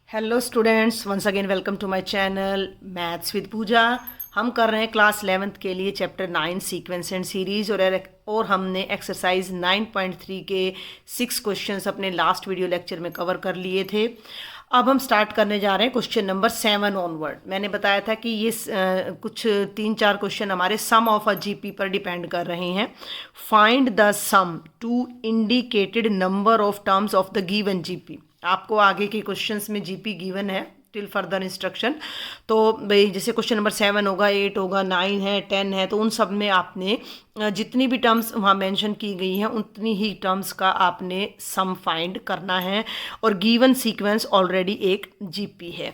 Hello students, once again welcome to my channel maths with Pooja. हम कर रहे हैं क्लास 11th के लिए चैप्टर 9 सीक्वेंस एंड सीरीज और हमने एक्सरसाइज 9.3 के 6 क्वेश्चंस अपने लास्ट वीडियो लेक्चर में कवर कर लिए थे। अब हम स्टार्ट करने जा रहे हैं क्वेश्चन नंबर 7 ऑनवर्ड। मैंने बताया था कि ये कुछ 3-4 क्वेश्चन हमारे सम ऑफ अ जीपी पर डिपेंड कर रहे हैं। Find the sum to indicated number of terms of the given GP. आपको आगे के क्वेश्चंस में जीपी गिवन है टिल फर्दर इंस्ट्रक्शन। तो भाई जैसे क्वेश्चन नंबर 7 होगा, 8 होगा, 9 है, 10 है, तो उन सब में आपने जितनी भी टर्म्स वहाँ मेंशन की गई हैं उतनी ही टर्म्स का आपने सम फाइंड करना है। और गिवन सीक्वेंस ऑलरेडी एक जीपी है।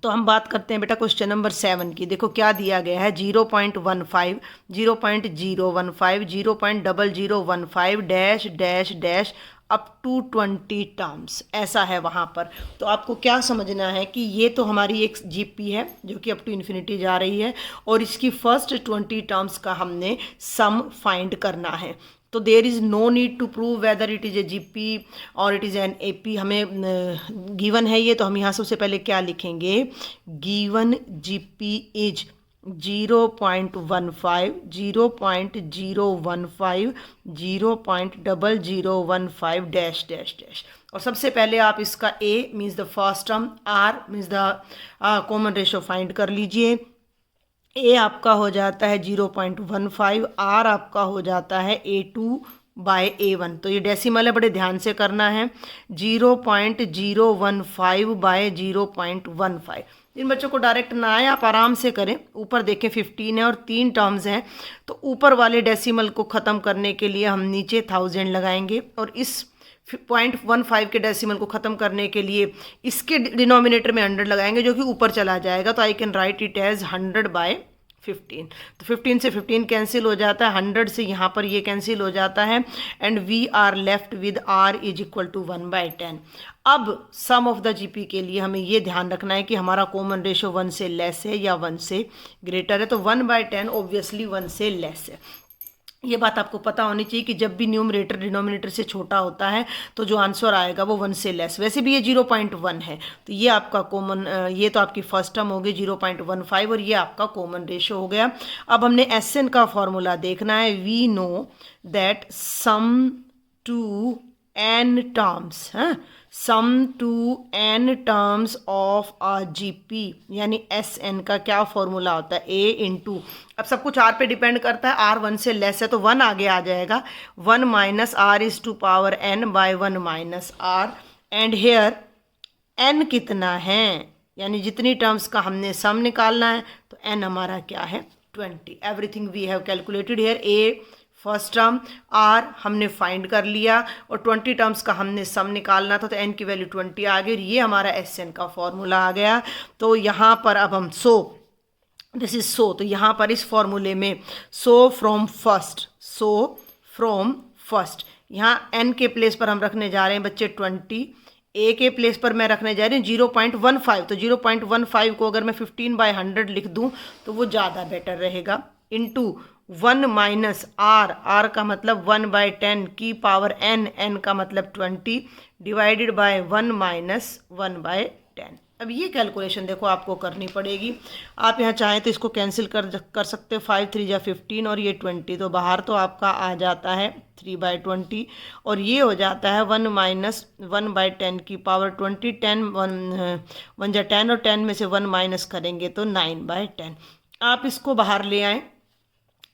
तो हम बात करते हैं बेटा क्वेश्चन नंबर 7 की। देखो क्या दिया गया है, 0.15, 0.015, 0.0015 dash dash dash up to 20 terms, ऐसा है वहाँ पर। तो आपको क्या समझना है कि ये तो हमारी एक जीपी है जो कि अप टू इन्फिनिटी जा रही है और इसकी फर्स्ट 20 टर्म्स का हमने सम फाइंड करना है। तो there is no need to prove whether it is a GP और इट इज़ एन एपी। हमें गिवन है ये, तो हम यहाँ सबसे पहले क्या लिखेंगे, given GP is 0.15, 0.015, 0.0015 dash dash dash. और सबसे पहले आप इसका a means the first term, r means the common ratio find कर लीजिए। a आपका हो जाता है 0.15, r आपका हो जाता है A2/A1। तो ये डेसिमल है, बड़े ध्यान से करना है। 0.015/0.15। इन बच्चों को डायरेक्ट ना आए, आप आराम से करें। ऊपर देखें 15 है और 3 टर्म्स हैं, तो ऊपर वाले डेसिमल को ख़त्म करने के लिए हम नीचे 1000 लगाएंगे और इस 0.15 के डेसिमल को ख़त्म करने के लिए इसके डिनोमिनेटर में 100 लगाएंगे, जो कि ऊपर चला जाएगा। तो I can write it as 100/15। तो 15 से 15 कैंसिल हो जाता है, 100 से यहाँ पर ये कैंसिल हो जाता है and we are left with r is equal to 1/10। अब सम ऑफ द जीपी के लिए हमें ये ध्यान रखना है कि हमारा कॉमन रेशो 1 से लेस है या 1 से ग्रेटर है। तो 1/10 ऑब्वियसली 1 से लेस है। ये बात आपको पता होनी चाहिए कि जब भी न्यूमरेटर डिनोमिनेटर से छोटा होता है तो जो आंसर आएगा वो 1 से लेस। वैसे भी ये 0.1 है, तो ये आपका कॉमन, ये तो आपकी फर्स्ट टर्म हो गई 0.15 और ये आपका कॉमन रेशो हो गया। अब हमने एसएन का फॉर्मूला देखना है। We know that sum to n terms, sum to n terms of a GP, यानी एस एन का क्या फॉर्मूला होता है, ए इंटू, अब सब कुछ आर पे डिपेंड करता है। आर 1 से लेस है तो 1 आगे आ जाएगा, 1 minus r is to power n by 1 minus r. And here n कितना है, यानी जितनी टर्म्स का हमने सम निकालना है, तो एन हमारा क्या है, 20। Everything we have calculated here. A first term, r हमने फाइंड कर लिया और 20 टर्म्स का हमने सम निकालना था, तो एन की वैल्यू 20 आ गई। ये हमारा एस एन का फॉर्मूला आ गया। तो यहाँ पर अब हम दिस इज तो यहाँ पर इस फॉर्मूले में फ्रॉम फर्स्ट, यहाँ एन के प्लेस पर हम रखने जा रहे हैं बच्चे 20, ए के प्लेस पर मैं रखने जा रही हूँ 0.15। तो 0.15 को अगर मैं 15/100 लिख दूँ तो वो ज़्यादा बेटर रहेगा। इंटू 1 माइनस आर का मतलब 1/10 की पावर एन का मतलब 20 डिवाइडेड बाय 1 माइनस 1/10। अब ये कैलकुलेशन देखो आपको करनी पड़ेगी। आप यहाँ चाहें तो इसको कैंसिल कर सकते हो, 5 3 जा 15 और ये 20, तो बाहर तो आपका आ जाता है 3/20 और ये हो जाता है 1 माइनस 1/10 की पावर 20। 10 1 जा 10 और 10 में से 1 माइनस करेंगे तो 9/10। आप इसको बाहर ले आएँ,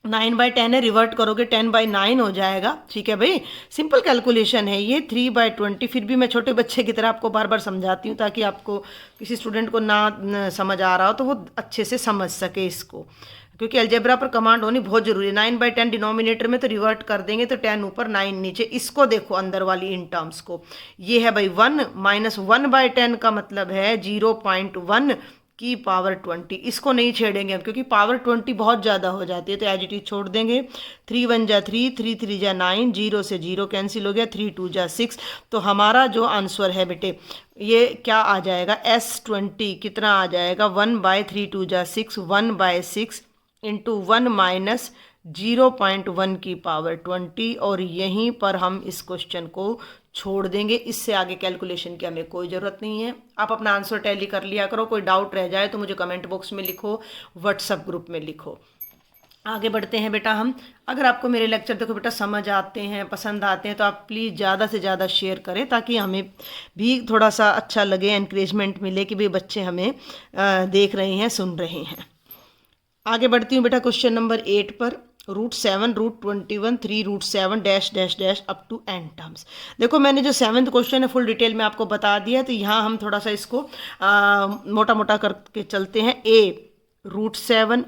9/10 है, रिवर्ट करोगे 10/9 हो जाएगा। ठीक है भाई, सिंपल कैलकुलेशन है ये। 3/20, फिर भी मैं छोटे बच्चे की तरह आपको बार बार समझाती हूँ ताकि आपको किसी स्टूडेंट को ना समझ आ रहा हो तो वो अच्छे से समझ सके इसको, क्योंकि अलजेब्रा पर कमांड होनी बहुत जरूरी है। 9/10 डिनोमिनेटर में तो रिवर्ट कर देंगे तो 10 ऊपर 9 नीचे। इसको देखो अंदर वाली इन टर्म्स को, ये है भाई 1 माइनस 1/10 का मतलब है 0.1 की पावर 20। इसको नहीं छेड़ेंगे हम क्योंकि पावर 20 बहुत ज़्यादा हो जाती है, तो एज इट इज छोड़ देंगे। 3 1 जा 3, 3 3 जा 9, 0 से 0 कैंसिल हो गया, 3 2 जा 6। तो हमारा जो आंसर है बेटे ये क्या आ जाएगा, S20 कितना आ जाएगा, 1/3 2 जा 6, 1/6 इंटू 1 माइनस 0.1 की पावर 20। और यहीं पर हम इस क्वेश्चन को छोड़ देंगे। इससे आगे कैलकुलेशन की हमें कोई ज़रूरत नहीं है। आप अपना आंसर टैली कर लिया करो। कोई डाउट रह जाए तो मुझे कमेंट बॉक्स में लिखो, व्हाट्सएप ग्रुप में लिखो। आगे बढ़ते हैं बेटा हम। अगर आपको मेरे लेक्चर देखो बेटा समझ आते हैं, पसंद आते हैं, तो आप प्लीज़ ज़्यादा से ज़्यादा शेयर करें ताकि हमें भी थोड़ा सा अच्छा लगे, एनकरेजमेंट मिले कि भाई बच्चे हमें देख रहे हैं, सुन रहे हैं। आगे बढ़ती हूँ बेटा क्वेश्चन नंबर 8 पर। √7, √21, 3√7 dash dash dash up to n terms. देखो मैंने जो 7th क्वेश्चन है फुल डिटेल में आपको बता दिया, तो यहाँ हम थोड़ा सा इसको मोटा मोटा करके चलते हैं। √7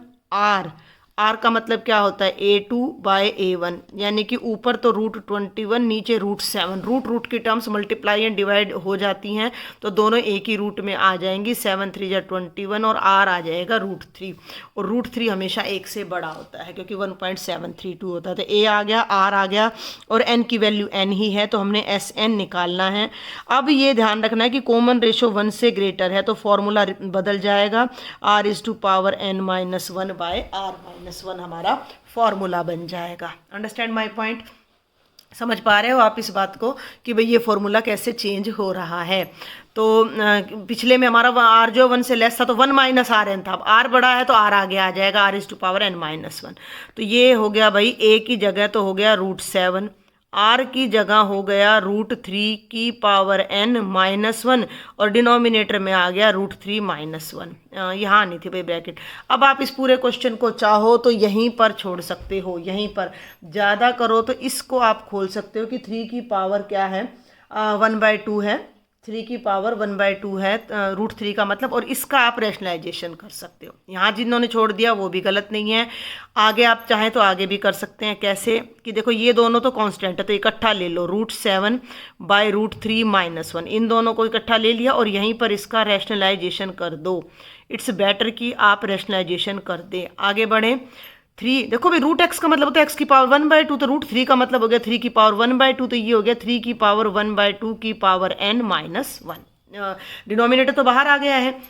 R का मतलब क्या होता है A2/A1, यानी कि ऊपर तो √21, नीचे √7। रूट की टर्म्स मल्टीप्लाई एंड डिवाइड हो जाती हैं तो दोनों एक ही रूट में आ जाएंगी। 7 3 जा 21 और R आ जाएगा √3, और √3 हमेशा 1 से बड़ा होता है क्योंकि 1.732 होता है। तो A आ गया, R आ गया, और n की वैल्यू n ही है तो हमने SN निकालना है। अब ये ध्यान रखना है कि कॉमन रेशो 1 से ग्रेटर है तो फॉर्मूला बदल जाएगा, R⁻n-1/R-1 हमारा फॉर्मूला बन जाएगा। Understand my point? समझ पा रहे हो आप इस बात को कि भाई ये फॉर्मूला कैसे चेंज हो रहा है? तो पिछले में हमारा R जो 1 से लेस था तो 1-RN था, अब R बड़ा है तो R आगे आ जाएगा, R⁻n-1। तो ये हो गया भाई A की जगह तो हो गया √7, R की जगह हो गया √3n-1, और डिनोमिनेटर में आ गया √3-1। यहाँ नहीं थी भाई ब्रैकेट। अब आप इस पूरे क्वेश्चन को चाहो तो यहीं पर छोड़ सकते हो, यहीं पर ज़्यादा करो तो इसको आप खोल सकते हो कि 3 की पावर क्या है, 1/2 है, 3 की पावर 1/2 है √3 का मतलब, और इसका आप रैशनलाइजेशन कर सकते हो। यहाँ जिन्होंने छोड़ दिया वो भी गलत नहीं है, आगे आप चाहें तो आगे भी कर सकते हैं। कैसे कि देखो ये दोनों तो कांस्टेंट है तो इकट्ठा ले लो, √7/√3-1, इन दोनों को इकट्ठा ले लिया और यहीं पर इसका रैशनलाइजेशन कर दो। इट्स बेटर कि आप रैशनलाइजेशन कर दे। आगे बढ़े। 3 देखो भाई √x का मतलब होता है x की पावर 1/2, तो √3 का मतलब हो गया 3 की पावर 1/2, तो ये हो गया 3 की पावर 1/2 की पावर n-1। डिनोमिनेटर तो बाहर आ गया है।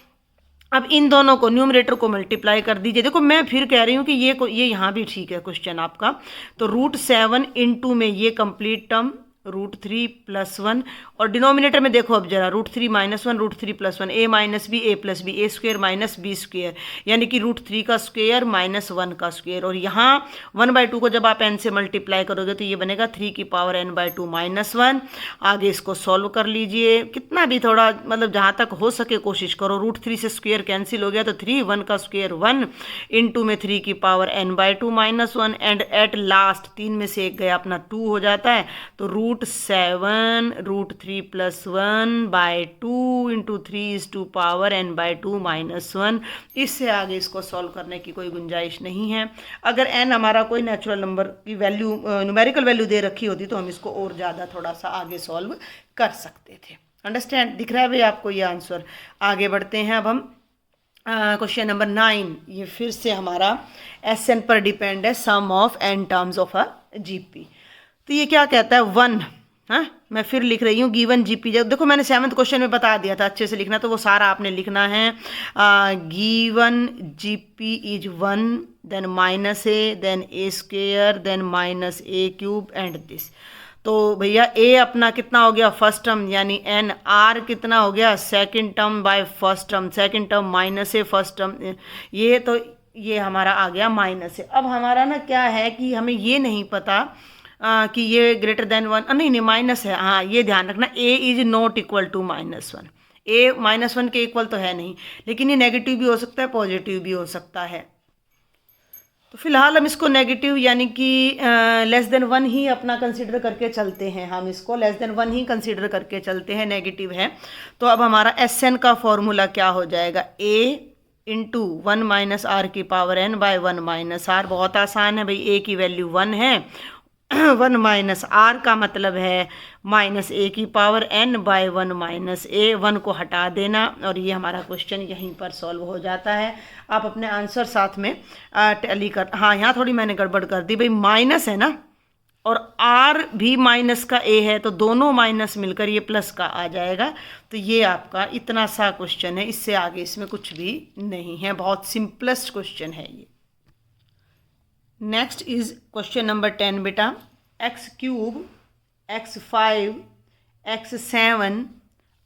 अब इन दोनों को न्यूमरेटर को मल्टीप्लाई कर दीजिए। देखो मैं फिर कह रही हूँ कि ये यहाँ भी ठीक है क्वेश्चन आपका। तो √7 इंटू में ये कंप्लीट टर्म √3+1, और डिनोमिनेटर में देखो अब जरा √3-1, √3+1, a minus b a plus b, a square minus b square, यानी कि √3 का स्क्वेयर -1 का स्क्वेयर, और यहाँ 1/2 को जब आप n से मल्टीप्लाई करोगे तो ये बनेगा 3 की पावर n/2 -1। आगे इसको सॉल्व कर लीजिए, कितना भी थोड़ा मतलब जहाँ तक हो सके कोशिश करो। √3 से स्क्वेयर कैंसिल हो गया तो 3, 1 का स्क्वेयर 1, इंटू में 3 की power n/2 -1, and at last 3 में से एक गया अपना 2 हो जाता है, तो √7 √3+1/2 into 3 is to power n/2 -1। इससे आगे इसको सॉल्व करने की कोई गुंजाइश नहीं है। अगर n हमारा कोई नेचुरल नंबर की वैल्यू, न्यूमेरिकल वैल्यू दे रखी होती तो हम इसको और ज़्यादा थोड़ा सा आगे सॉल्व कर सकते थे। अंडरस्टैंड? दिख रहा है भाई आपको ये आंसर? आगे बढ़ते हैं अब हम क्वेश्चन नंबर 9। ये फिर से हमारा SN पर डिपेंड है, sum of n terms of a GP। तो ये क्या कहता है 1, हाँ मैं फिर लिख रही हूँ गिवन GP। जब देखो मैंने 7th क्वेश्चन में बता दिया था अच्छे से लिखना, तो वो सारा आपने लिखना है। Given GP is 1, then -a, then a², then -a³ and this. तो भैया a अपना कितना हो गया फर्स्ट टर्म यानी n, r कितना हो गया second term by first term, second term -a first term, ये तो ये हमारा आ गया -a। अब हमारा ना क्या है कि हमें ये नहीं पता कि ये ग्रेटर देन 1, नहीं माइनस है, हाँ ये ध्यान रखना, a is not equal to -1। a -1 के इक्वल तो है नहीं, लेकिन ये नेगेटिव भी हो सकता है, पॉजिटिव भी हो सकता है। तो फिलहाल हम इसको नेगेटिव यानी कि लेस देन 1 ही अपना कंसिडर करके चलते हैं। हम इसको लेस देन 1 ही कंसिडर करके चलते हैं, नेगेटिव है। तो अब हमारा SN का फॉर्मूला क्या हो जाएगा, a इंटू 1 - r की पावर n/1 - r। बहुत आसान है भाई, a की वैल्यू 1 है, 1 - r का मतलब है -a की पावर n/1 - a। 1 को हटा देना और ये हमारा क्वेश्चन यहीं पर सॉल्व हो जाता है। आप अपने आंसर साथ में टैली कर, हाँ यहाँ थोड़ी मैंने गड़बड़ कर दी भाई, माइनस है ना, और r भी माइनस का a है, तो दोनों माइनस मिलकर ये प्लस का आ जाएगा। तो ये आपका इतना सा क्वेश्चन है, इससे आगे इसमें कुछ भी नहीं है, बहुत सिंपलेस्ट क्वेश्चन है ये। नेक्स्ट इज क्वेश्चन नंबर 10 बेटा। x³ x5 x7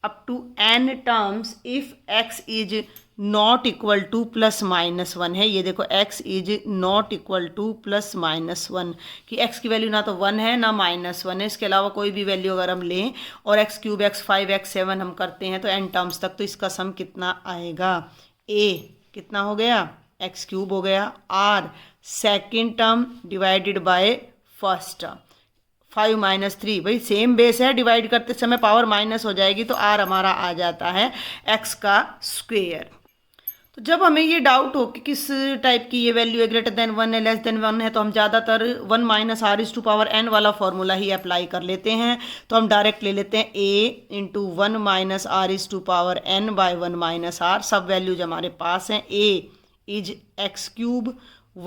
up to n terms if x is not equal two plus minus one है। ये देखो x is not equal two plus minus one, कि x की value ना तो वन है ना माइनस वन है, इसके अलावा कोई भी वैल्यू अगर हम लें और x3 x5 x7 हम करते हैं तो n टर्म्स तक, तो इसका सम कितना आएगा, a कितना हो गया, x3 हो गया, r second term divided by first term, 5 minus 3, भाई सेम बेस है, डिवाइड करते समय पावर माइनस हो जाएगी तो r हमारा आ जाता है x का स्क्वेयर। तो जब हमें ये डाउट हो कि किस टाइप की ये वैल्यू है, ग्रेटर देन वन है लेस देन वन है, तो हम ज़्यादातर 1 minus r is to power n वाला फॉर्मूला ही अप्लाई कर लेते हैं। तो हम डायरेक्ट ले लेते हैं a into 1 minus r is to power n by 1 minus r, सब वैल्यूज हमारे पास हैं। a is x3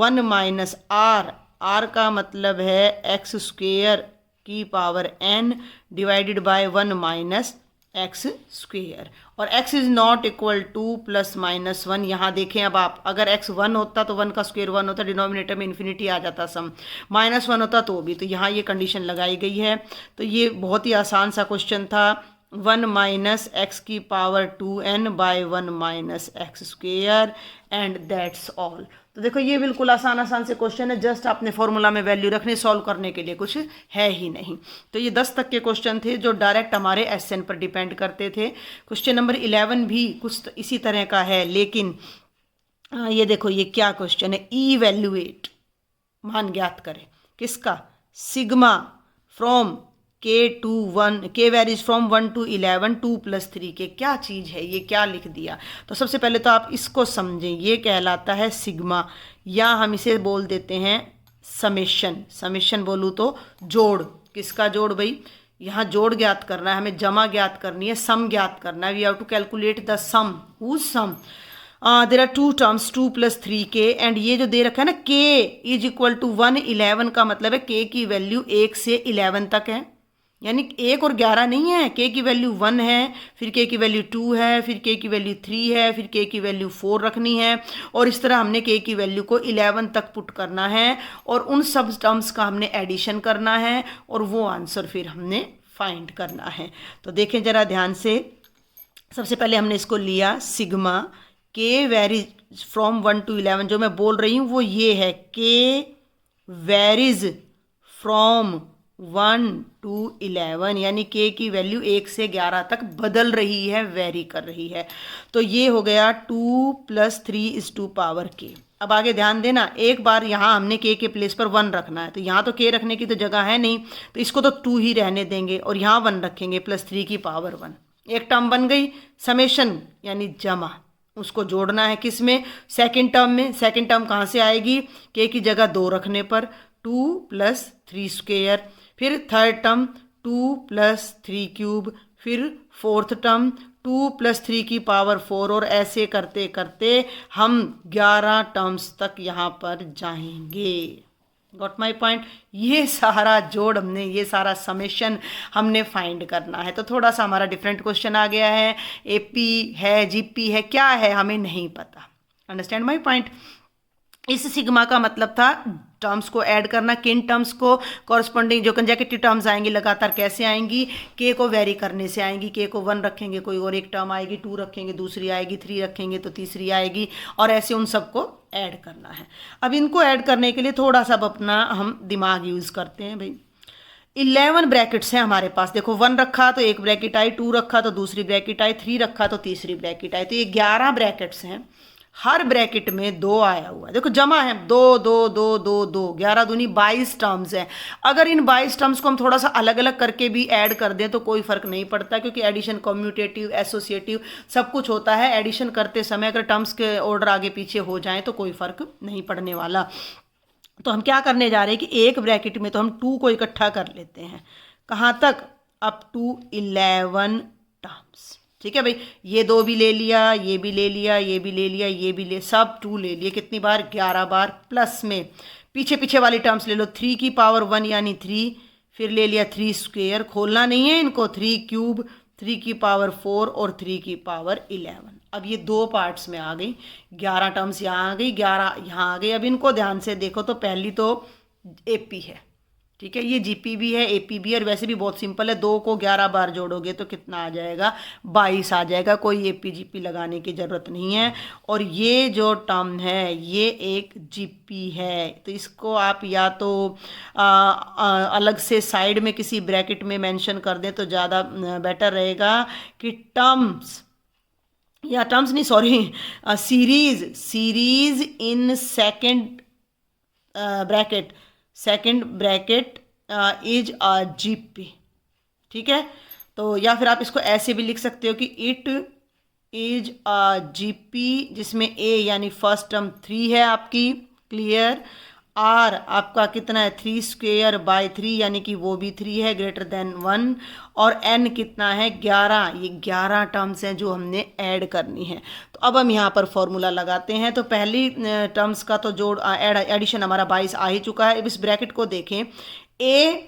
1 minus are का मतलब है एक्स स्क्वेयर की power n divided by 1 minus x square, और x is not equal two plus minus one. यहाँ देखें अब आप, अगर x 1 होता तो 1 का स्क्वेयर 1 होता, डिनोमिनेटर में इन्फिनिटी आ जाता सम, माइनस 1 होता तो भी, तो यहाँ ये कंडीशन लगाई गई है। तो ये बहुत ही आसान सा क्वेश्चन था, 1 माइनस एक्स की power 2n by 1 minus x square and that's all. तो देखो ये बिल्कुल आसान से क्वेश्चन है, जस्ट आपने फॉर्मूला में वैल्यू रखनी, सॉल्व करने के लिए कुछ है ही नहीं। तो ये 10 तक के क्वेश्चन थे जो डायरेक्ट हमारे एसएन पर डिपेंड करते थे। क्वेश्चन नंबर 11 भी कुछ इसी तरह का है, लेकिन ये देखो ये क्या क्वेश्चन है, इवैल्यूएट मान ज्ञात करें किसका, sigma from k to 1, k varies from 1 to 11 2 + 3 के, क्या चीज़ है ये, क्या लिख दिया। तो सबसे पहले तो आप इसको समझें, ये कहलाता है सिग्मा, या हम इसे बोल देते हैं समेशन। समेशन बोलूँ तो जोड़, किसका जोड़ भाई, यहाँ जोड़ ज्ञात करना है, हमें जमा ज्ञात करनी है, सम ज्ञात करना है। We have to calculate the sum, whose sum, there are 2 terms 2 + 3k, एंड ये जो दे रखा है ना k इज इक्वल टू 1 11 का मतलब है k की वैल्यू 1 से 11 तक है, यानी 1 और 11 नहीं है, k की वैल्यू 1 है, फिर k की वैल्यू 2 है, फिर k की वैल्यू 3 है, फिर k की वैल्यू 4 रखनी है, और इस तरह हमने k की वैल्यू को 11 तक पुट करना है, और उन सब टर्म्स का हमने एडिशन करना है, और वो आंसर फिर हमने फाइंड करना है। तो देखें ज़रा ध्यान से, सबसे पहले हमने इसको लिया sigma, k varies from 1 to 11, जो मैं बोल रही हूँ वो ये है, k वेरीज फ्रॉम 1 to 11, यानी k की वैल्यू 1 से 11 तक बदल रही है, वेरी कर रही है। तो ये हो गया 2 + 3 इज टू पावर k। अब आगे ध्यान देना, एक बार यहाँ हमने k के प्लेस पर 1 रखना है, तो यहाँ तो k रखने की तो जगह है नहीं, तो इसको तो 2 ही रहने देंगे, और यहाँ 1 रखेंगे +3 की पावर 1। एक टर्म बन गई समेशन, यानी जमा, उसको जोड़ना है किस में, सेकेंड टर्म में। सेकेंड टर्म कहाँ से आएगी, k की जगह 2 रखने पर 2 + 3 स्क्वेयर, फिर थर्ड टर्म 2 + 3 क्यूब, फिर फोर्थ टर्म 2 + 3 की पावर 4, और ऐसे करते करते हम 11 टर्म्स तक यहाँ पर जाएंगे। Got my point. ये सारा जोड़ हमने, ये सारा समेशन हमने फाइंड करना है। तो थोड़ा सा हमारा डिफरेंट क्वेश्चन आ गया है, एपी है जीपी है, क्या है हमें नहीं पता। Understand my point. इस सिग्मा का मतलब था टर्म्स को ऐड करना, किन टर्म्स को कॉरस्पॉन्डिंग जो कंजेक्यूटिव टर्म्स आएंगी लगातार कैसे आएंगी, k को वेरी करने से आएंगी। k को 1 रखेंगे कोई और एक टर्म आएगी, 2 रखेंगे दूसरी आएगी, 3 रखेंगे तो तीसरी आएगी, और ऐसे उन सबको ऐड करना है। अब इनको ऐड करने के लिए थोड़ा सा अपना हम दिमाग यूज़ करते हैं भाई। 11 ब्रैकेट्स हैं हमारे पास, देखो 1 रखा तो एक ब्रैकेट आई, 2 रखा तो दूसरी ब्रैकेट आई, 3 रखा तो तीसरी ब्रैकेट आई, तो ये 11 ब्रैकेट्स हैं। हर ब्रैकेट में 2 आया हुआ है, देखो जमा है, 2 2 2 2 2, 11 दूनी 22 टर्म्स हैं। अगर इन 22 टर्म्स को हम थोड़ा सा अलग अलग करके भी ऐड कर दें तो कोई फर्क नहीं पड़ता, क्योंकि एडिशन कम्यूटेटिव एसोसिएटिव सब कुछ होता है। एडिशन करते समय अगर टर्म्स के ऑर्डर आगे पीछे हो जाएं तो कोई फर्क नहीं पड़ने वाला। तो हम क्या करने जा रहे हैं कि एक ब्रैकेट में तो हम 2 को इकट्ठा कर लेते हैं, कहाँ तक, अप टू 11 टर्म्स। ठीक है भाई, ये 2 भी ले लिया, ये भी ले लिया, ये भी ले लिया, ये भी ले, सब 2 ले लिए, कितनी बार, 11 बार। प्लस में पीछे पीछे वाली टर्म्स ले लो, 3 की पावर 1 यानी 3, फिर ले लिया 3 स्क्वेयर, खोलना नहीं है इनको, 3 क्यूब, 3 की पावर 4 और 3 की पावर 11। अब ये 2 पार्ट्स में आ गई, 11 टर्म्स यहाँ आ गई, 11 यहाँ आ गई। अब इनको ध्यान से देखो तो पहली तो एपी है, ठीक है, ये जीपी भी है, एपी भी है, और वैसे भी बहुत सिंपल है, 2 को 11 बार जोड़ोगे तो कितना आ जाएगा, 22 आ जाएगा, कोई एपी जीपी लगाने की ज़रूरत नहीं है। और ये जो टर्म है ये एक जीपी है, तो इसको आप या तो अलग से साइड में किसी ब्रैकेट में मेंशन कर दें तो ज़्यादा बेटर रहेगा कि टर्म्स, या टर्म्स नहीं sorry, series in second bracket is a GP. ठीक है, तो या फिर आप इसको ऐसे भी लिख सकते हो कि इट इज अ जीपी, जिसमें ए यानी फर्स्ट टर्म 3 है आपकी, क्लियर। आर आपका कितना है, 3 स्क्वेयर बाय 3 यानी कि वो भी 3 है, ग्रेटर देन 1। और एन कितना है, 11, ये 11 टर्म्स हैं जो हमने ऐड करनी है। तो अब हम यहाँ पर फॉर्मूला लगाते हैं। तो पहली टर्म्स का तो जोड़ एडिशन हमारा 22 आ ही चुका है। अब इस ब्रैकेट को देखें, ए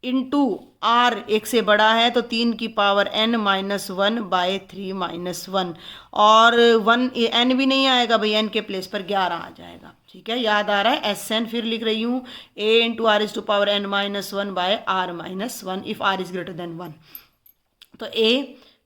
इंटू आर एक से बड़ा है तो 3 की power n minus 1 by 3 minus 1, और 1 n भी नहीं आएगा भाई, n के प्लेस पर 11 आ जाएगा। ठीक है, याद आ रहा है, एस एन फिर लिख रही हूँ, a into r is to power n minus 1 by r minus 1 if r is greater than 1। तो a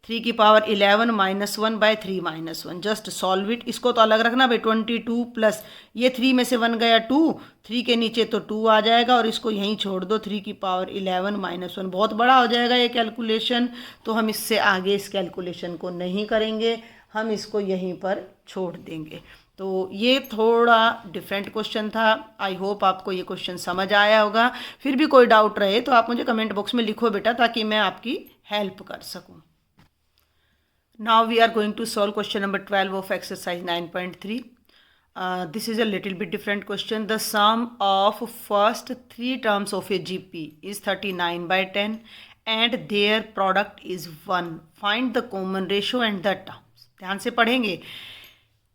3 की power 11 minus 1 by 3 minus 1, just solve it. इसको तो अलग रखना भाई, 22 प्लस ये 3 में से 1 गया 2, 3 के नीचे तो 2 आ जाएगा, और इसको यहीं छोड़ दो, 3 की पावर 11 माइनस 1, बहुत बड़ा हो जाएगा ये कैलकुलेशन, तो हम इससे आगे इस कैलकुलेशन को नहीं करेंगे, हम इसको यहीं पर छोड़ देंगे। तो ये थोड़ा डिफरेंट क्वेश्चन था, आई होप आपको ये क्वेश्चन समझ आया होगा। फिर भी कोई डाउट रहे तो आप मुझे कमेंट बॉक्स में लिखो बेटा, ताकि मैं आपकी हेल्प कर सकूं। Now we are going to solve question number 12 of exercise 9.3. This is a little bit different question. The sum of first 3 terms of a GP is 39 by 10 and their product is 1. Find the common ratio and the terms. ध्यान से पढ़ेंगे।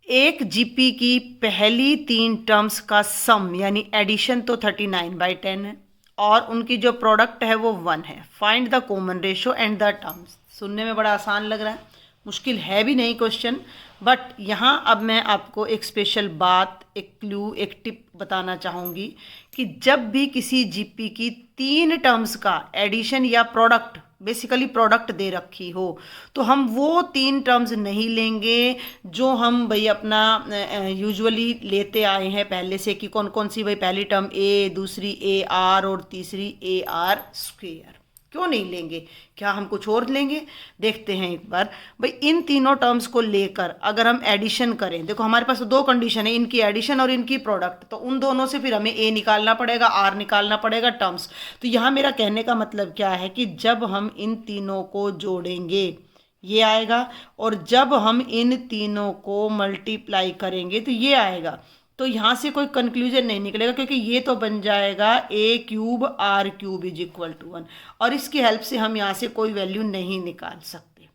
एक GP की पहली 3 terms का सम यानी addition तो 39 by 10 है, और उनकी जो प्रोडक्ट है वो 1 है। Find the common ratio and the terms. सुनने में बड़ा आसान लग रहा है, मुश्किल है भी नहीं क्वेश्चन, बट यहाँ अब मैं आपको एक स्पेशल बात, एक क्लू, एक टिप बताना चाहूँगी कि जब भी किसी जीपी की 3 टर्म्स का एडिशन या प्रोडक्ट, बेसिकली प्रोडक्ट दे रखी हो, तो हम वो 3 टर्म्स नहीं लेंगे जो हम भाई अपना यूजुअली लेते आए हैं पहले से, कि कौन कौन सी भाई, पहली टर्म ए, दूसरी ए आर और तीसरी ए आर स्क्वेयर। क्यों नहीं लेंगे, क्या हम कुछ और लेंगे? देखते हैं एक बार। भाई इन तीनों टर्म्स को लेकर अगर हम एडिशन करें, देखो हमारे पास 2 कंडीशन है, इनकी एडिशन और इनकी प्रोडक्ट, तो उन दोनों से फिर हमें ए निकालना पड़ेगा, आर निकालना पड़ेगा, टर्म्स। तो यहाँ मेरा कहने का मतलब क्या है कि जब हम इन तीनों को जोड़ेंगे ये आएगा, और जब हम इन तीनों को मल्टीप्लाई करेंगे तो ये आएगा। तो यहाँ से कोई कंक्लूजन नहीं निकलेगा, क्योंकि ये तो बन जाएगा A cube R cube is equal to 1, और इसकी हेल्प से हम यहाँ से कोई वैल्यू नहीं निकाल सकते।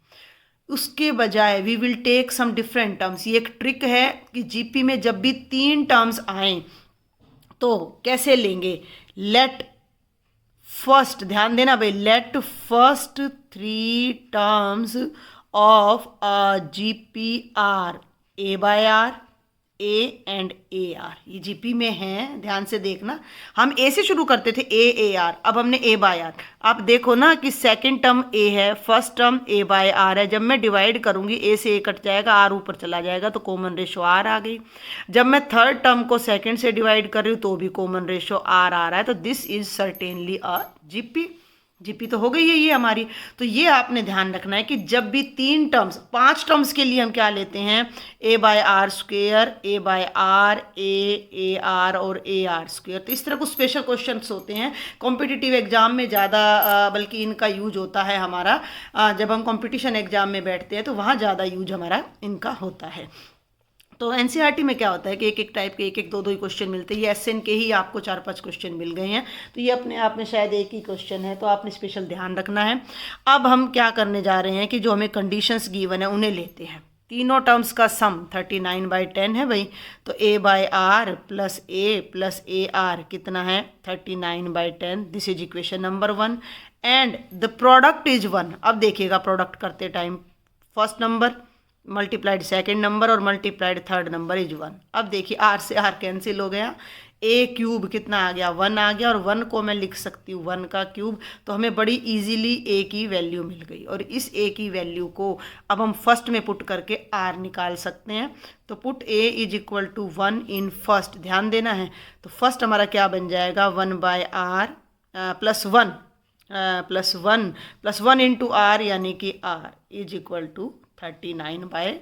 उसके बजाय we will take some different terms. ये एक ट्रिक है कि जीपी में जब भी 3 टर्म्स आए तो कैसे लेंगे। लेट फर्स्ट, ध्यान देना भाई, let first 3 terms of a GP are a by are, a and a r. ये जीपी में है, ध्यान से देखना। हम ए से शुरू करते थे, ए आर, अब हमने ए बाय आर। आप देखो ना कि सेकंड टर्म ए है, first term a by r है। जब मैं डिवाइड करूंगी ए से ए कट जाएगा, आर ऊपर चला जाएगा, तो कॉमन रेशो आर आ गई। जब मैं थर्ड टर्म को सेकंड से डिवाइड कर रही हूँ तो भी कॉमन रेशो आर आ रहा है। तो this is certainly a GP. GP तो हो गई है ये हमारी। तो ये आपने ध्यान रखना है कि जब भी 3 टर्म्स, 5 टर्म्स के लिए हम क्या लेते हैं, A by R square, A by are, A R और ए आर स्क्वेयर। तो इस तरह कुछ स्पेशल क्वेश्चंस होते हैं कॉम्पिटिटिव एग्जाम में ज़्यादा, बल्कि इनका यूज होता है हमारा जब हम कॉम्पिटिशन एग्जाम में बैठते हैं, तो वहाँ ज़्यादा यूज हमारा इनका होता है। तो एनसीईआरटी में क्या होता है कि एक टाइप के एक 2 ही क्वेश्चन मिलते हैं। ये एसएन के ही आपको 4-5 क्वेश्चन मिल गए हैं, तो ये अपने आप में शायद एक ही क्वेश्चन है, तो आपने स्पेशल ध्यान रखना है। अब हम क्या करने जा रहे हैं कि जो हमें कंडीशंस गिवन है उन्हें लेते हैं। तीनों टर्म्स का सम 39 by 10 है भाई, तो A by are plus A R कितना है, 39 by 10। This is equation number 1 and the product is 1। अब देखिएगा प्रोडक्ट करते time, first number multiplied second number और मल्टीप्लाइड थर्ड नंबर इज 1। अब देखिए आर से आर कैंसिल हो गया, ए क्यूब कितना आ गया 1 आ गया, और 1 को मैं लिख सकती हूँ 1 का क्यूब, तो हमें बड़ी इजीली ए की वैल्यू मिल गई। और इस ए की वैल्यू को अब हम फर्स्ट में पुट करके आर निकाल सकते हैं। तो put a is equal to 1 in first, ध्यान देना है। तो फर्स्ट हमारा क्या बन जाएगा 1 by are plus one into r, यानी कि r is equal to 39/10।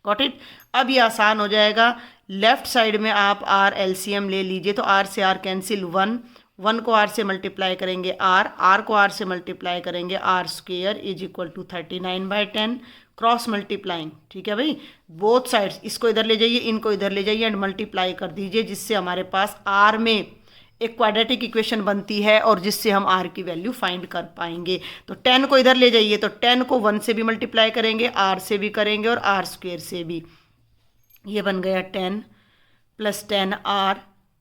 Got it. अब ये आसान हो जाएगा, लेफ्ट साइड में आप आर एलसीएम ले लीजिए, तो आर से आर कैंसिल, 1 को आर से मल्टीप्लाई करेंगे आर को आर से मल्टीप्लाई करेंगे r square is equal to 39/10, cross multiplying. ठीक है भाई, बोथ साइड्स, इसको इधर ले जाइए, इनको इधर ले जाइए एंड मल्टीप्लाई कर दीजिए, जिससे हमारे पास आर में एक क्वाड्रेटिक इक्वेशन बनती है और जिससे हम आर की वैल्यू फाइंड कर पाएंगे। तो 10 को इधर ले जाइए, तो 10 को 1 से भी मल्टीप्लाई करेंगे, आर से भी करेंगे और आर स्क्वेयर से भी। ये बन गया 10 plus 10r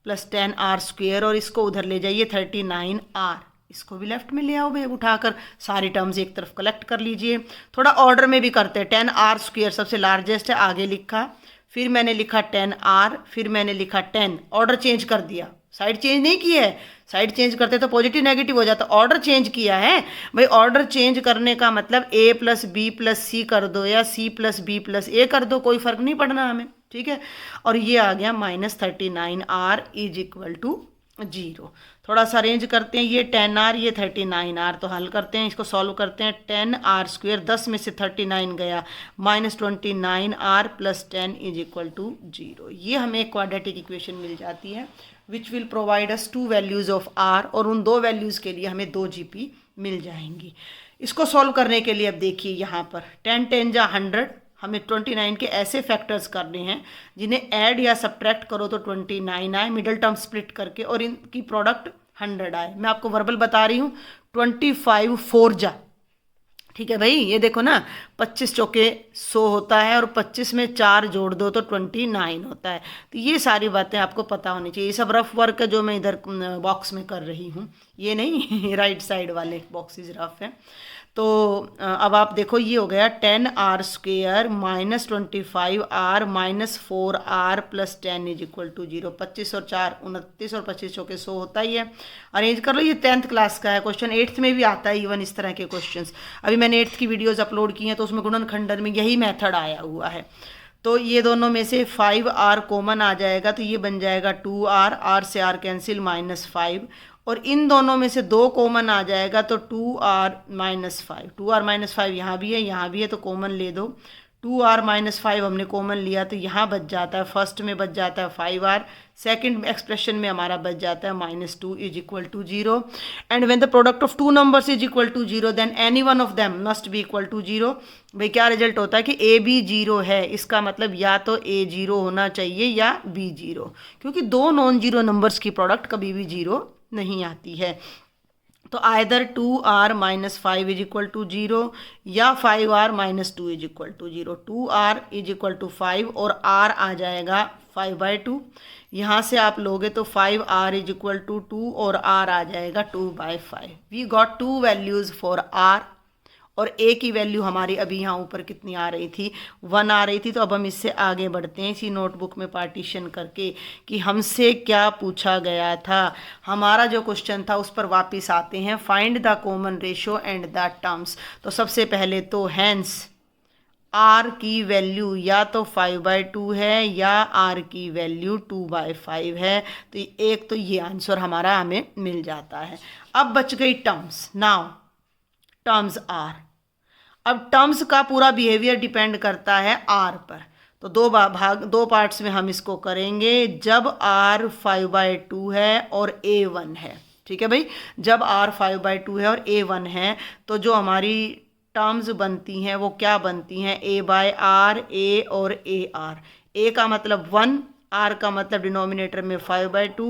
plus 10r square, और इसको उधर ले जाइए 39r, इसको भी लेफ्ट में ले आओ भाई उठाकर, सारी टर्म्स एक तरफ कलेक्ट कर लीजिए। थोड़ा ऑर्डर में भी करते हैं, 10r स्क्वेयर सबसे लार्जेस्ट है, आगे लिखा, फिर मैंने लिखा 10r, फिर मैंने लिखा 10, ऑर्डर चेंज कर दिया, साइड चेंज नहीं की है। साइड चेंज करते तो पॉजिटिव नेगेटिव हो जाता, ऑर्डर चेंज किया है भाई। ऑर्डर चेंज करने का मतलब a प्लस बी प्लस सी कर दो या c प्लस बी प्लस ए कर दो, कोई फर्क नहीं पड़ना हमें। ठीक है, और ये आ गया -39r इज इक्वल टू 0। थोड़ा सा अरेंज करते हैं, ये 10r ये 39r, तो हल करते हैं, इसको सॉल्व करते हैं। 10r स्क्वेयर 10 में से 39 गया, -29r plus 10 is equal to 0। ये हमें एक क्वाड्रेटिक इक्वेशन मिल जाती है which will provide us 2 values of r, और उन 2 वैल्यूज़ के लिए हमें 2 GP मिल जाएंगी। इसको सॉल्व करने के लिए अब देखिए यहाँ पर 10 10 जा 100, हमें 29 के ऐसे फैक्टर्स करने हैं जिन्हें ऐड या सब्ट्रैक्ट करो तो 29 आए, मिडल टर्म स्प्लिट करके, और इनकी प्रोडक्ट 100 आए। मैं आपको वर्बल बता रही हूँ, 25 4 जा। ठीक है भाई, ये देखो ना, 25 चौके 100 होता है, और 25 में 4 जोड़ दो तो 29 होता है। तो ये सारी बातें आपको पता होनी चाहिए। ये सब रफ वर्क है जो मैं इधर बॉक्स में कर रही हूँ, ये नहीं राइट साइड वाले बॉक्सेस रफ हैं। तो अब आप देखो, ये हो गया 10r square -25r -4r plus 10 is equal to 0। 25 और 4 29, और 25 चौके 100 होता ही है। अरेंज कर लो, ये 10th क्लास का है क्वेश्चन, 8th में भी आता है इवन इस तरह के क्वेश्चंस। अभी मैंने 8th की वीडियोज़ अपलोड की हैं, तो उसमें गुणनखंडन में यही मेथड आया हुआ है। तो ये दोनों में से 5r कॉमन आ जाएगा, तो ये बन जाएगा 2r, r से r कैंसिल -5, और इन दोनों में से 2 कॉमन आ जाएगा, तो 2r -5, 2r -5 यहाँ भी है, तो कॉमन ले दो। 2r -5 हमने कॉमन लिया, तो यहाँ बच जाता है, फर्स्ट में बच जाता है 5r, सेकंड एक्सप्रेशन में हमारा बच जाता है -2 is equal to 0। And when the product of 2 numbers is equal to 0 then any one of them must be equal to 0। भाई क्या रिजल्ट होता है कि a b 0 है, इसका मतलब या तो a 0 होना चाहिए या b 0, क्योंकि 2 नॉन जीरो नंबर्स की प्रोडक्ट कभी भी 0 नहीं आती है। तो either 2r -5 is equal to 0 या 5r -2 is equal to 0। 2r is equal to 5 और r आ जाएगा 5/2। यहाँ से आप लोगे तो 5r इज इक्वल टू 2 और r आ जाएगा 2/5। We got 2 values for r, और a की वैल्यू हमारी अभी यहाँ ऊपर कितनी आ रही थी, 1 आ रही थी। तो अब हम इससे आगे बढ़ते हैं इसी नोटबुक में पार्टीशन करके कि हमसे क्या पूछा गया था। हमारा जो क्वेश्चन था उस पर वापस आते हैं। Find the common ratio and the terms. तो सबसे पहले तो हैंस r की वैल्यू या तो 5/2 है या r की वैल्यू 2/5 है। तो एक तो ये आंसर हमारा हमें मिल जाता है। अब बच गई टर्म्स। नाउ टर्म्स r, अब टर्म्स का पूरा बिहेवियर डिपेंड करता है r पर। तो दो पार्ट्स में हम इसको करेंगे। जब r 5/2 है और a 1 है, ठीक है भाई, जब r 5/2 है और a 1 है, तो जो हमारी टर्म्स बनती हैं वो क्या बनती हैं, a/r, a और ar। a का मतलब 1, r का मतलब डिनोमिनेटर में 5/2,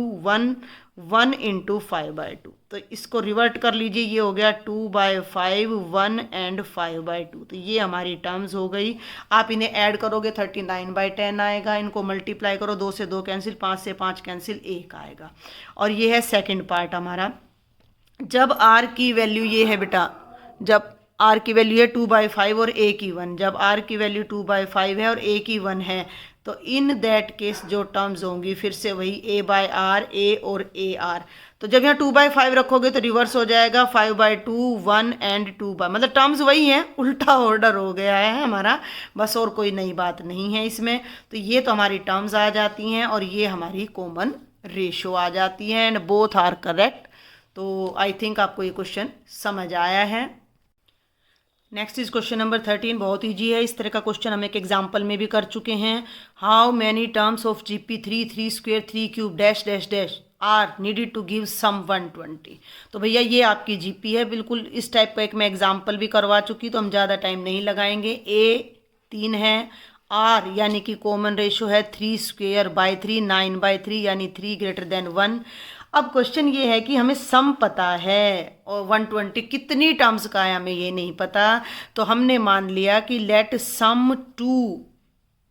1 इंटू 5/2। तो इसको रिवर्ट कर लीजिए, ये हो गया 2/5, 1 एंड 5/2। तो ये हमारी टर्म्स हो गई। आप इन्हें ऐड करोगे 39/10 आएगा, इनको मल्टीप्लाई करो, 2 से 2 कैंसिल, 5 से 5 कैंसिल, 1 आएगा। और ये है सेकंड पार्ट हमारा। जब r की वैल्यू ये है बेटा, जब r की वैल्यू है 2/5 और a की 1, जब r की वैल्यू 2/5 है और a की 1 है, तो इन दैट केस जो टर्म्स होंगी फिर से वही a/r, a और ar। तो जब यहाँ 2/5 रखोगे तो रिवर्स हो जाएगा 5/2, 1 एंड 2 मतलब टर्म्स वही हैं, उल्टा ऑर्डर हो गया है हमारा, बस और कोई नई बात नहीं है इसमें। तो ये तो हमारी टर्म्स आ जाती हैं और ये हमारी कॉमन रेशो आ जाती है एंड बोथ आर करेक्ट। तो आई थिंक आपको ये क्वेश्चन समझ आया है। नेक्स्ट इज क्वेश्चन नंबर 13, बहुत ईजी है। इस तरह का क्वेश्चन हम एक एग्जाम्पल में भी कर चुके हैं। How many terms of GP3, 3 square, 3 cube dash dash dash are needed to give sum 120। तो भैया ये आपकी GP है, बिल्कुल इस टाइप का एक मैं एग्जाम्पल भी करवा चुकी, तो हम ज़्यादा टाइम नहीं लगाएंगे। A 3 है, R यानी कि कॉमन रेशो है 3 स्क्वेयर बाई 3, 9/3 यानी 3 ग्रेटर देन 1। अब क्वेश्चन ये है कि हमें सम पता है और 120 कितनी टर्म्स का है हमें ये नहीं पता, तो हमने मान लिया कि let sum to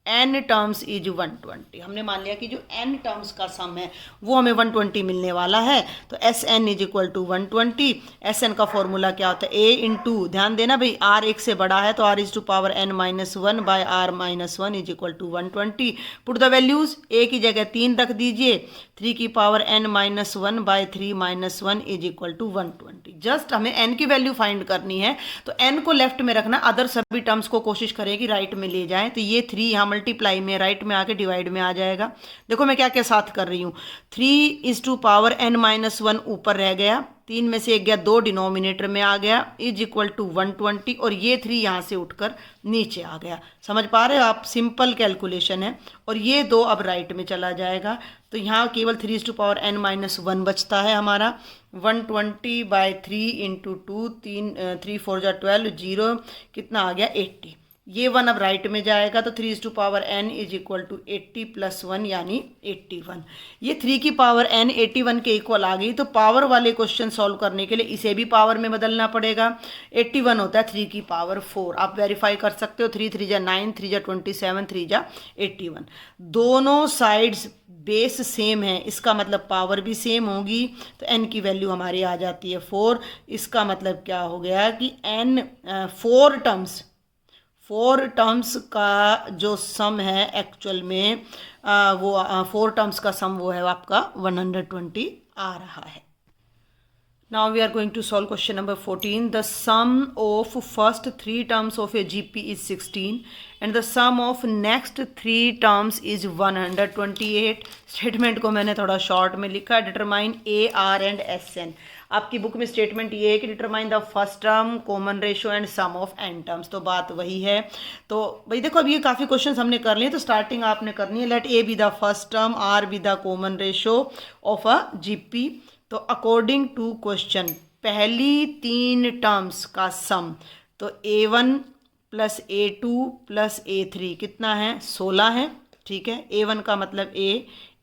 n terms is 120। हमने मान लिया कि जो n टर्म्स का सम है वो हमें 120 मिलने वाला है। तो Sn is equal to 120। Sn का फॉर्मूला क्या होता है, a इंटू, ध्यान देना भाई r एक से बड़ा है तो r is to power n-1 by r-1 is equal to 120। Put the values, a की जगह 3 रख दीजिए, 3 की power n-1 by 3-1 is equal to 120। Just हमें n की वैल्यू फाइंड करनी है, तो n को लेफ्ट में रखना, अदर सभी टर्म्स को कोशिश करेगी राइट में ले जाएं। तो ये 3 यहाँ मल्टीप्लाई में राइट में आके डिवाइड में आ जाएगा। देखो मैं क्या क्या साथ कर रही हूँ, 3 इज टू पावर n-1 ऊपर रह गया, 3 में से 1 गया, 2 डिनोमिनेटर में आ गया, इज इक्वल टू 120 और ये 3 यहाँ से उठकर नीचे आ गया। समझ पा रहे हो आप, सिंपल कैलकुलेशन है। और ये 2 अब राइट में चला जाएगा, तो यहाँ केवल 3 इज टू पावर n-1 बचता है हमारा। 120/3 इंटू 2, 3 4 जा 12, 0 कितना आ गया 80। ये 1 अब राइट में जाएगा, तो 3 is to power n is equal to 80 plus 1 यानी 81। ये 3 की पावर n 81 के इक्वल आ गई, तो पावर वाले क्वेश्चन सॉल्व करने के लिए इसे भी पावर में बदलना पड़ेगा। 81 होता है 3 की पावर 4, आप वेरीफाई कर सकते हो। 3 3 जा 9, 3 जा 27, 3 जा 81। दोनों साइड्स बेस सेम है, इसका मतलब पावर भी सेम होगी, तो n की वैल्यू हमारी आ जाती है 4। इसका मतलब क्या हो गया कि n 4 टर्म्स का जो सम है एक्चुअल में वो 4 टर्म्स का सम वो है आपका 120 आ रहा है। Now we are going to solve question number 14. The sum of first 3 terms of a GP is 16 and the sum of next 3 terms is 128. Statement को मैंने थोड़ा शॉर्ट में लिखा, determine a r and SN। आपकी book में statement ये है कि determine the first term, common ratio and sum of n terms, तो बात वही है। तो भाई देखो अब ये काफ़ी क्वेश्चंस हमने कर लिए, तो स्टार्टिंग आपने करनी है, let a be the first term, r be the common ratio of a GP। तो अकॉर्डिंग टू क्वेश्चन पहली 3 टर्म्स का सम, तो A1 plus A2 plus A3 कितना है 16 है, ठीक है। A1 का मतलब A,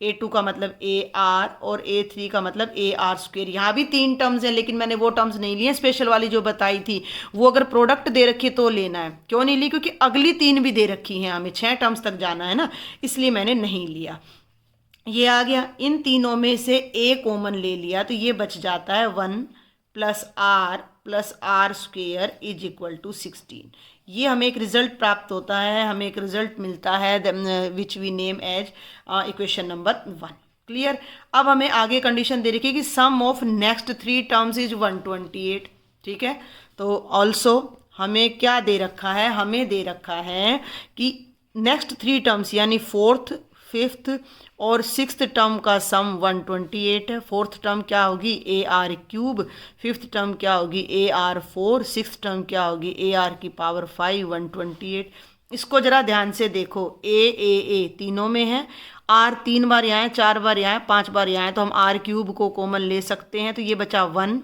A2 का मतलब AR और A3 का मतलब AR स्क्वेयर। यहाँ भी 3 टर्म्स हैं, लेकिन मैंने वो टर्म्स नहीं लिए, स्पेशल वाली जो बताई थी वो अगर प्रोडक्ट दे रखी है तो लेना है। क्यों नहीं ली, क्योंकि अगली 3 भी दे रखी हैं, हमें 6 टर्म्स तक जाना है ना, इसलिए मैंने नहीं लिया। ये आ गया, इन तीनों में से A कॉमन ले लिया, तो ये बच जाता है 1 plus R square is equal to 16। ये हमें एक रिजल्ट प्राप्त होता है, हमें एक रिजल्ट मिलता है which we name as equation number 1। Clear. अब हमें आगे कंडीशन दे रखी है कि sum of next 3 terms is 128, ठीक है। तो ऑल्सो हमें क्या दे रखा है, हमें दे रखा है कि नेक्स्ट 3 टर्म्स यानी 4th, 5th और 6th टर्म का सम 128 है। 4th टर्म क्या होगी AR क्यूब, 5th टर्म क्या होगी AR 4, 6th टर्म क्या होगी AR की पावर 5, 128। इसको जरा ध्यान से देखो, A तीनों में है, R 3 बार यहाँ है, 4 बार यहाँ है, 5 बार यहाँ है, तो हम R क्यूब को कॉमन ले सकते हैं, तो ये बचा 1।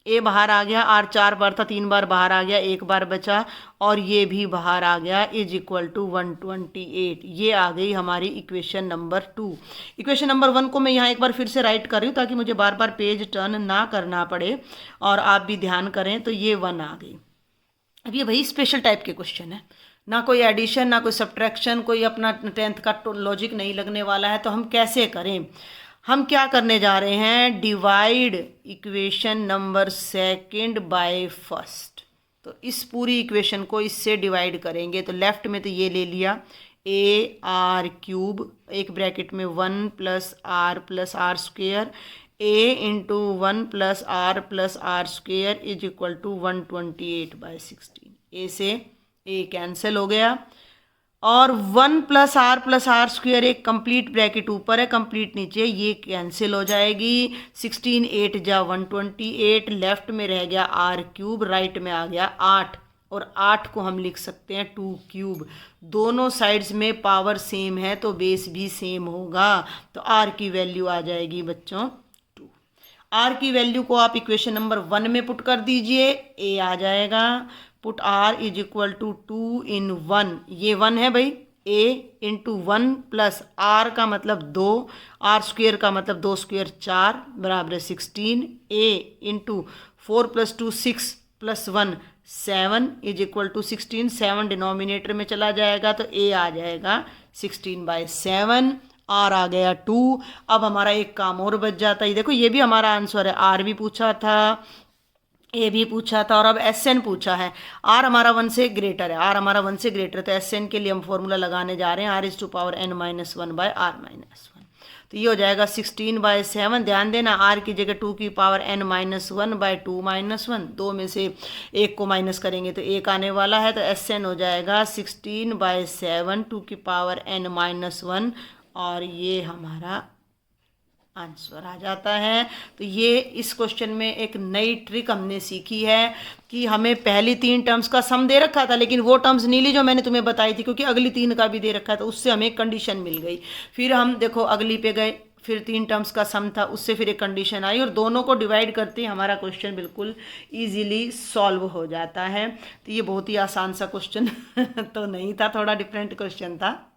A बाहर आ गया, R 4 बार था, 3 बार बाहर आ गया, 1 बार बचा और ये भी बाहर आ गया, इज इक्वल टू 128। ये आ गई हमारी इक्वेशन नंबर 2। इक्वेशन नंबर 1 को मैं यहाँ एक बार फिर से राइट कर रही हूँ ताकि मुझे बार बार पेज टर्न ना करना पड़े और आप भी ध्यान करें। तो ये 1 आ गई। अब ये वही स्पेशल टाइप के क्वेश्चन है, ना कोई एडिशन ना कोई सब्ट्रैक्शन, कोई अपना 10th का लॉजिक नहीं लगने वाला है। तो हम कैसे करें, हम क्या करने जा रहे हैं, divide equation number 2 by first. तो इस पूरी इक्वेशन को इससे डिवाइड करेंगे, तो लेफ्ट में तो ये ले लिया, ए आर क्यूब, एक ब्रैकेट में 1 plus r square, a into 1 plus r square is equal to 128/16। A से ए कैंसिल हो गया और 1 प्लस आर स्क्वेयर एक कंप्लीट ब्रैकेट ऊपर है, कंप्लीट नीचे, ये कैंसिल हो जाएगी। 16 8 जा 128, लेफ्ट में रह गया आर क्यूब, राइट में आ गया 8 और 8 को हम लिख सकते हैं 2 क्यूब। दोनों साइड्स में पावर सेम है तो बेस भी सेम होगा, तो आर की वैल्यू आ जाएगी बच्चों 2। आर की वैल्यू को आप इक्वेशन नंबर 1 में पुट कर दीजिए, ए आ जाएगा। Put r is equal to 2 in 1, ये 1 है भाई, ए इंटू 1 प्लस आर का मतलब 2, आर स्क्वेयर का मतलब 2 स्क्वेयर 4 बराबर 16, A into 4 + 2 6 + 1 7 is equal to 16, 7 denominator में चला जाएगा तो ए आ जाएगा 16/7, आर आ गया 2। अब हमारा एक काम और बच जाता है, देखो ये भी हमारा आंसर है, आर भी पूछा था, ए भी पूछा था और अब एस एन पूछा है। आर हमारा 1 से ग्रेटर है, आर हमारा 1 से ग्रेटर है तो एस एन के लिए हम फॉर्मूला लगाने जा रहे हैं r⁻n−1/r−1। तो ये हो जाएगा 16/7। ध्यान देना आर की जगह 2 की पावर n-1/2-1, 2 में से एक को माइनस करेंगे तो एक आने वाला है, तो एस एन हो जाएगा 16/7 2 की पावर n-1 और ये हमारा आंसर आ जाता है। तो ये इस क्वेश्चन में एक नई ट्रिक हमने सीखी है कि हमें पहली 3 टर्म्स का सम दे रखा था लेकिन वो टर्म्स नहीं ली जो मैंने तुम्हें बताई थी, क्योंकि अगली 3 का भी दे रखा था, उससे हमें एक कंडीशन मिल गई। फिर हम देखो अगली पे गए, फिर 3 टर्म्स का सम था, उससे फिर एक कंडीशन आई और दोनों को डिवाइड करते ही हमारा क्वेश्चन बिल्कुल ईजिली सॉल्व हो जाता है। तो ये बहुत ही आसान सा क्वेश्चन तो नहीं था, थोड़ा डिफरेंट क्वेश्चन था,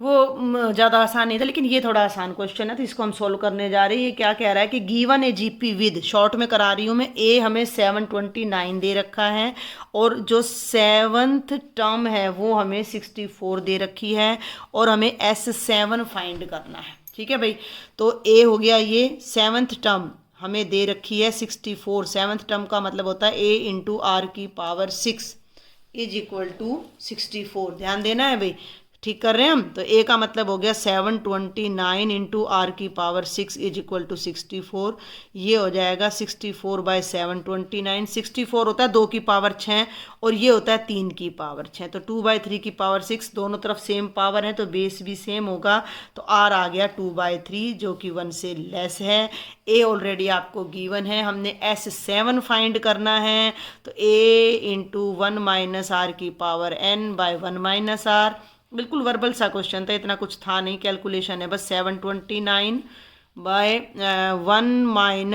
वो ज़्यादा आसान नहीं था, लेकिन ये थोड़ा आसान क्वेश्चन है तो इसको हम सोल्व करने जा रहे हैं। ये क्या कह रहा है कि given A GP with, short में करा रही हूँ मैं, ए हमें 729 दे रखा है और जो 7th टर्म है वो हमें 64 दे रखी है और हमें S7 फाइंड करना है। ठीक है भाई, तो ए हो गया, ये 7th टर्म हमें दे रखी है 64, 7th टर्म का मतलब होता है ए इंटू आर की पावर 6 इज इक्वल टू 64। ध्यान देना है भाई, ठीक कर रहे हैं हम। तो ए का मतलब हो गया 729 इंटू आर की पावर 6 इज इक्वल टू 64। ये हो जाएगा 64/729। 64 होता है 2 की पावर 6 और ये होता है 3 की पावर 6, तो 2/3 की पावर 6, दोनों तरफ सेम पावर है तो बेस भी सेम होगा। तो आर आ गया 2/3 जो कि 1 से लेस है। ए ऑलरेडी आपको गिवन है, हमने S7 फाइंड करना है, तो ए इंटू 1 - आर की पावर n/1 - आर। बिल्कुल वर्बल सा क्वेश्चन था, इतना कुछ था नहीं, कैलकुलेशन है बस। 729/1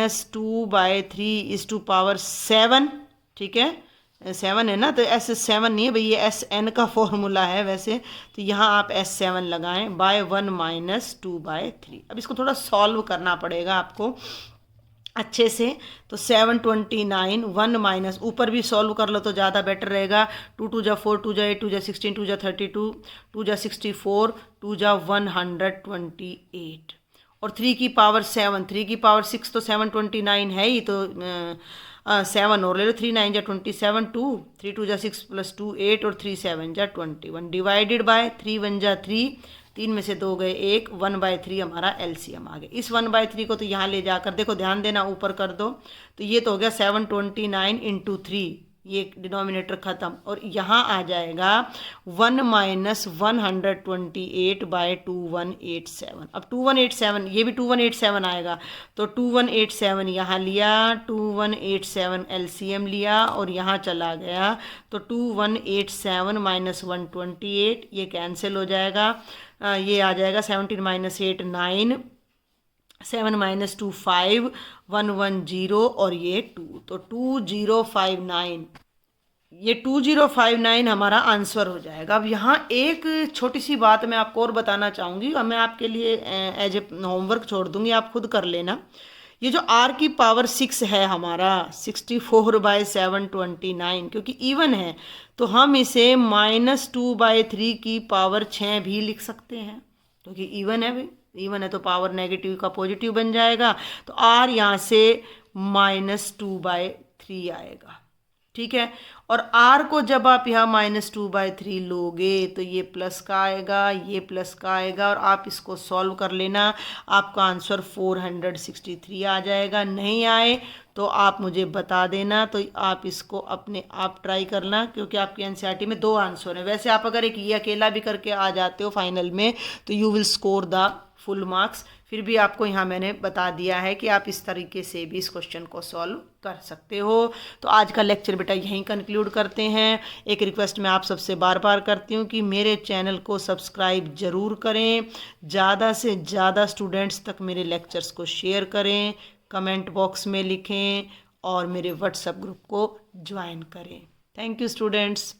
- 2/3 इज टू पावर 7। ठीक है, 7 है ना, तो S7 नहीं है भाई, ये SN का फॉर्मूला है वैसे, तो यहाँ आप S7 लगाएं बाय 1 - 2/3। अब इसको थोड़ा सॉल्व करना पड़ेगा आपको अच्छे से। तो 729 1 माइनस, ऊपर भी सॉल्व कर लो तो ज़्यादा बेटर रहेगा। 2 2 जा 4, 2 जा 8, 2 जा 16, 2 जा 32, 2 जा 64, 2 जा 128 और 3 की पावर 7, 3 की पावर 6 तो 729 है ही, तो 7 और ले लो, 3 9 जा 27, 2 3 2 जा 6 + 2 8 और 3 7 जा 21 डिवाइडेड बाय 3 1 जा 3, 3 में से 2 गए 1, 1/3 हमारा एलसीएम आ गया। इस 1/3 को तो यहाँ ले जाकर देखो, ध्यान देना ऊपर कर दो, तो ये तो हो गया 729 × 3, ये डिनोमिनेटर खत्म, और यहाँ आ जाएगा 1 - 128/2187। अब 2187, ये भी 2187 आएगा, तो 2187 यहाँ लिया, 2187 एलसीएम लिया और यहाँ चला गया, तो 2187 - 128 ये कैंसिल हो जाएगा। ये आ जाएगा 17 - 8 9, 7 - 2 5, 110 और ये 2, तो 2059, ये 2059 हमारा आंसर हो जाएगा। अब यहाँ एक छोटी सी बात मैं आपको और बताना चाहूँगी, और मैं आपके लिए एज ए होमवर्क छोड़ दूँगी, आप खुद कर लेना। ये जो r की पावर 6 है हमारा 64/729, क्योंकि इवन है तो हम इसे -2/3 की पावर 6 भी लिख सकते हैं, क्योंकि इवन है भाई, इवन है तो पावर नेगेटिव का पॉजिटिव बन जाएगा, तो r यहाँ से -2/3 आएगा। ठीक है। और r को जब आप यहाँ -2/3 लोगे तो ये प्लस का आएगा, ये प्लस का आएगा, और आप इसको सॉल्व कर लेना, आपका आंसर 463 आ जाएगा। नहीं आए तो आप मुझे बता देना, तो आप इसको अपने आप ट्राई करना, क्योंकि आपकी एनसीईआरटी में 2 आंसर हैं। वैसे आप अगर एक ये अकेला भी करके आ जाते हो फाइनल में तो you will score the full marks. फिर भी आपको यहाँ मैंने बता दिया है कि आप इस तरीके से भी इस क्वेश्चन को सॉल्व कर सकते हो। तो आज का लेक्चर बेटा यहीं कंक्लूड करते हैं। एक रिक्वेस्ट मैं आप सबसे बार बार करती हूँ कि मेरे चैनल को सब्सक्राइब ज़रूर करें, ज़्यादा से ज़्यादा स्टूडेंट्स तक मेरे लेक्चर्स को शेयर करें, कमेंट बॉक्स में लिखें और मेरे व्हाट्सएप ग्रुप को ज्वाइन करें। Thank you students.